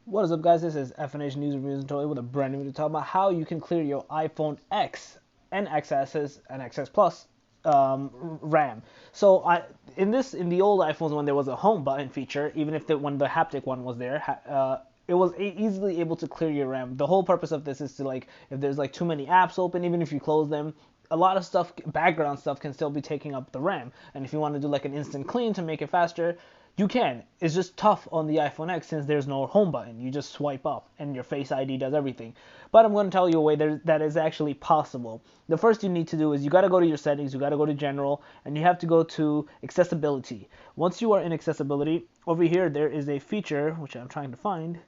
What is up, guys? This is FNH News Reviews and Toy with a brand new video to talk about how you can clear your iPhone X and XS's and XS Plus RAM. So in the old iPhones, when there was a home button feature, even if when the haptic one was there, it was easily able to clear your RAM. The whole purpose of this is to, like, if there's like too many apps open, even if you close them, a lot of stuff, background stuff, can still be taking up the RAM. And if you want to do like an instant clean to make it faster, you can. It's just tough on the iPhone X since there's no home button. You just swipe up and your Face ID does everything. But I'm going to tell you a way that is actually possible. The first you need to do is you got to go to your settings, you got to go to general, and you have to go to accessibility. Once you are in accessibility, over here there is a feature, which I'm trying to find,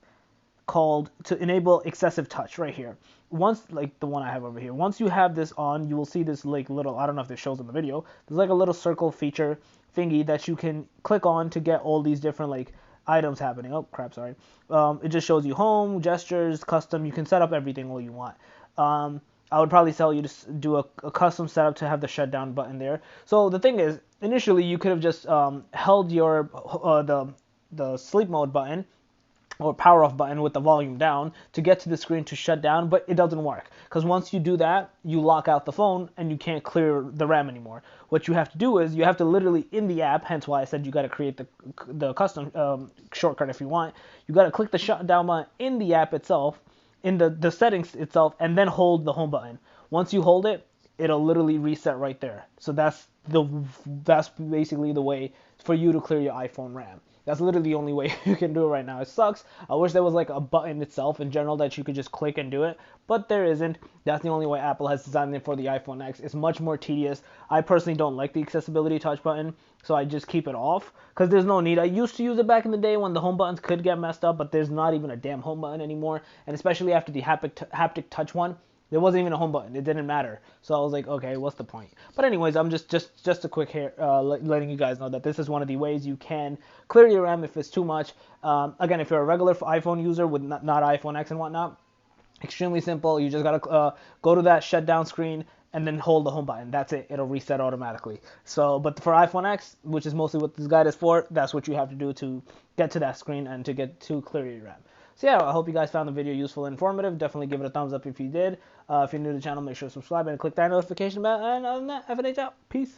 called to enable excessive touch right here. Once, like the one I have over here, once you have this on, you will see this like little, I don't know if this shows in the video, there's like a little circle feature thingy that you can click on to get all these different like items happening. Oh crap, sorry. It just shows you home, gestures, custom. You can set up everything all you want. I would probably tell you to do a custom setup to have the shutdown button there. So the thing is, initially you could have just held your the sleep mode button or power off button with the volume down to get to the screen to shut down, but it doesn't work because once you do that, you lock out the phone and you can't clear the RAM anymore. What you have to do is you have to literally, in the app, hence why I said you got to create the custom shortcut if you want, you got to click the shutdown button in the app itself, in the settings itself, and then hold the home button. Once you hold it, it'll literally reset right there. So that's basically the way for you to clear your iPhone RAM. That's literally the only way you can do it right now. It sucks. I wish there was like a button itself in general that you could just click and do it, but there isn't. That's the only way Apple has designed it for the iPhone X. It's much more tedious. I personally don't like the accessibility touch button, so I just keep it off because there's no need. I used to use it back in the day when the home buttons could get messed up, but there's not even a damn home button anymore, and especially after the haptic touch one, there wasn't even a home button. It didn't matter. So I was like, okay, what's the point? But anyways, I'm just a quick here, letting you guys know that this is one of the ways you can clear your RAM if it's too much. Again, if you're a regular iPhone user with not iPhone X and whatnot, extremely simple. You just gotta go to that shutdown screen and then hold the home button. That's it. It'll reset automatically. So, but for iPhone X, which is mostly what this guide is for, that's what you have to do to get to that screen and to get to clear your RAM. So yeah, I hope you guys found the video useful and informative. Definitely give it a thumbs up if you did. If you're new to the channel, make sure to subscribe and click that notification bell. And other than that, FNH out. Peace.